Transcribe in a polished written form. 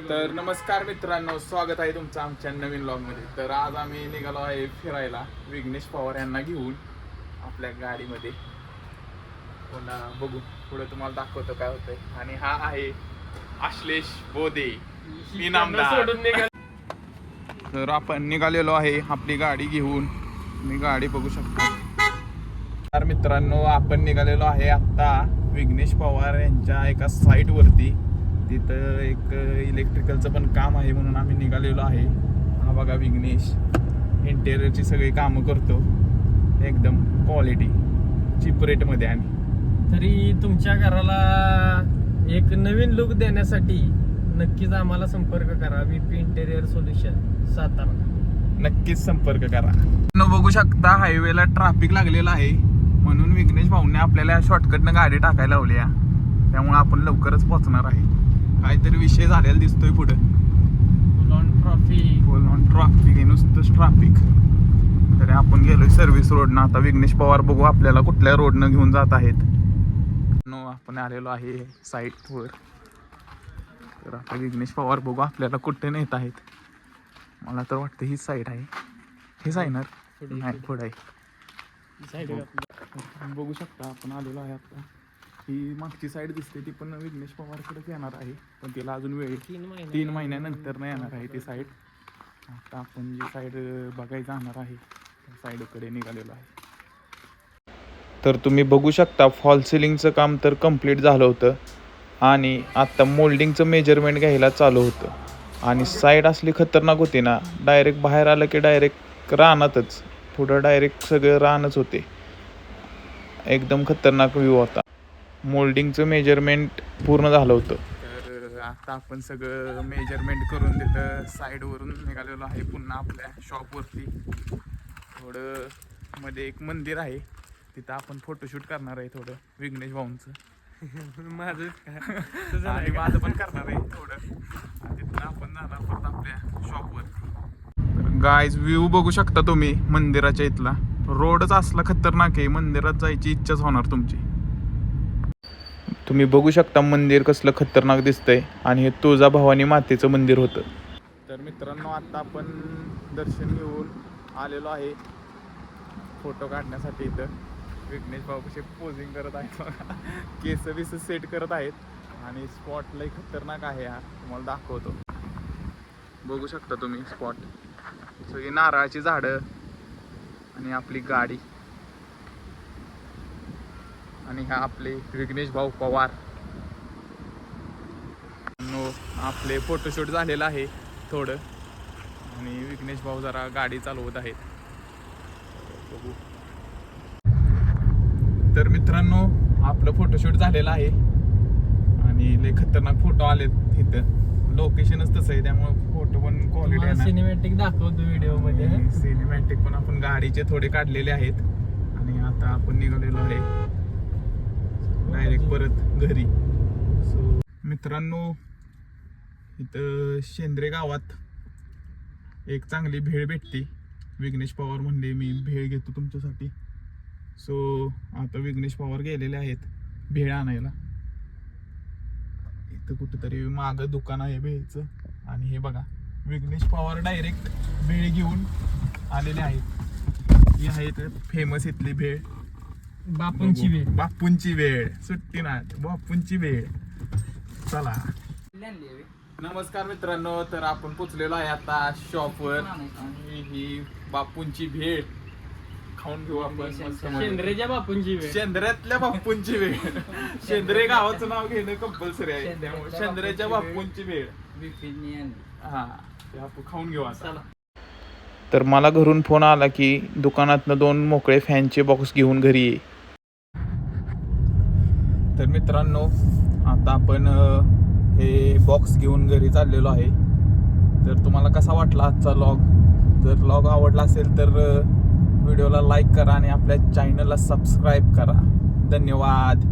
तर नमस्कार मित्रांनो, स्वागत आहे तुमचं आमच्या नवीन व्लॉगमध्ये. तर आज आम्ही निघालो आहे फिरायला विघ्नेश पवार यांना घेऊन आपल्या गाडीमध्ये. पुन्हा बघू पुढे तुम्हाला दाखवतो काय होतंय. आणि हा आहे आश्लेष बोदे इनामदार. तर आपण निघालेलो आहे आपली गाडी घेऊन. मी गाडी बघू शकतो. तर मित्रांनो, आपण निघालेलो आहे आता विघ्नेश पवार यांच्या एका साईट वरती. तिथं एक इलेक्ट्रिकलचं पण काम आहे म्हणून आम्ही निघालेलो आहे. हा बघा विघ्नेश इंटेरियरची सगळी कामं करतो एकदम क्वालिटी चीप रेटमध्ये. आणि तरी तुमच्या घराला एक नवीन लुक देण्यासाठी नक्कीच आम्हाला संपर्क करा. VP interior solution Satara. नक्कीच संपर्क करा. बघू शकता हायवेला ट्रॅफिक लागलेला आहे म्हणून विघ्नेश भाऊने आपल्याला शॉर्टकटनं गाडी टाकायला लावली आहे. त्यामुळे आपण लवकरच पोहोचणार आहे. काहीतरी विषय झालेला दिसतोय पुढे. फुल ऑन ट्रॅफिक आहे, नुसतंच ट्रॅफिक. तरी आपण गेलोय सर्व्हिस रोडनं. आता विघ्नेश पवार बघू आपल्याला कुठल्या रोडनं घेऊन जात आहेत. आपण आलेलो आहे साईटवर. तर आता विघ्नेश पवार बघू आपल्याला कुठे नेत आहेत. मला तर वाटतं ही साईड आहे. हे साईनर नाही पुढे आहे. बघू शकता आपण आलेलो आहे आता. ही मागची साईड दिसते ती पण विघ्नेश पवारकडेच येणार आहे. पण तिला अजून वेळ 3 महिन्यानंतर नाही येणार आहे ती साईड. आता आपण जी साईड बघायला जाणार आहे त्या साईडकडे निघालेलो आहे. तर तुम्ही बघू शकता फॉल सिलिंगचं काम तर कम्प्लीट झालं होतं आणि आता मोल्डिंगचं मेजरमेंट घ्यायला चालू होतं. आणि साईड असली खतरनाक होती ना, डायरेक्ट बाहेर आलं की डायरेक्ट रानातच. पुढं डायरेक्ट सगळं रानच होते. एकदम खतरनाक व्ह्यू होता. मोल्डिंगचं मेजरमेंट पूर्ण झालं होतं. तर आता आपण सगळं मेजरमेंट करून तिथं साईडवरून निघालेलो आहे पुन्हा आपल्या शॉपवरती. थोडं मध्ये एक मंदिर आहे तिथं आपण फोटोशूट करणार आहे थोडं विघ्नेश भाऊंचं. माझं आणि माझं पण करणार आहे थोडं. आणि तिथं आपण जाणार परत आपल्या शॉपवरती. गाईज व्ह्यू बघू शकता तुम्ही मंदिराच्या इथला. रोडच असला खतरनाक आहे, मंदिरात जायची इच्छाच होणार तुमची. तुम्ही बघू शकता मंदिर कसलं खतरनाक दिसतंय. आणि हे तुळजाभवानी मातेचं मंदिर होतं. तर मित्रांनो, आता आपण दर्शन घेऊन आलेलो आहे फोटो काढण्यासाठी. इथं विघ्नेश भाऊ कसे पोझिंग करत आहेत. केस बिस सेट करत आहेत. आणि स्पॉट लई खतरनाक आहे हा, तुम्हाला दाखवतो. बघू शकता तुम्ही स्पॉट. सगळी नारळाची झाडं आणि आपली गाडी. आणि हा आपले विघ्नेश भाऊ पवार. आपले फोटोशूट झालेलं आहे थोडं. आणि विघ्नेश भाऊ जरा गाडी चालवत आहेत. बघू. तर मित्रांनो, आपलं फोटोशूट झालेलं आहे आणि लय खतरनाक फोटो आलेत इथं. लोकेशनच तसं आहे त्यामुळे फोटो पण क्वालिटी आहे. सिनेमॅटिक दाखवतो व्हिडिओ मध्ये. सिनेमॅटिक पण आपण गाडीचे थोडे काढलेले आहेत. आणि आता आपण निघालेलो आहे डायरेक्ट परत घरी. सो मित्रांनो, इथं शेंद्रे गावात एक चांगली भेळ भेटते. विघ्नेश पवार म्हणले मी भेळ घेतो तुमच्यासाठी. सो आता विघ्नेश पवार गेलेले आहेत भेळ आणायला. इथं कुठेतरी मागं दुकान आहे भेळचं. आणि हे बघा विघ्नेश पवार डायरेक्ट भेळ घेऊन आलेले आहेत. ही आहे फेमस इथली भेळ. बापूंची वेळ. बापूंची वेळ सुट्टी ना, बापूंची वेळ. चला. नमस्कार मित्रांनो, तर आपण पोचलेलो आहे आता शॉपवर. आणि ही बापूंची भेळ खाऊन घेऊ आपण. शेंद्रेच्या बापूंची वेळ. शेंद्र्यातल्या बापूंची वेळ. शेंद्रे गावाचं नाव घेणं कंपल्सरी आहे त्यामुळे शेंद्र्याच्या बापूंची वेळ. हा, ते आपण खाऊन घेऊ आता. तर मला घरून फोन आला की दुकानातनं 2 मोकळे फॅनचे बॉक्स घेऊन घरी ये. तर मित्रांनो, आता आपण हे बॉक्स घेऊन घरी चाललेलो आहे. तर तुम्हाला कसा वाटला आजचा व्लॉग? जर व्लॉग आवडला असेल तर व्हिडिओला लाईक करा आणि आपल्या चॅनलला सबस्क्राईब करा. धन्यवाद.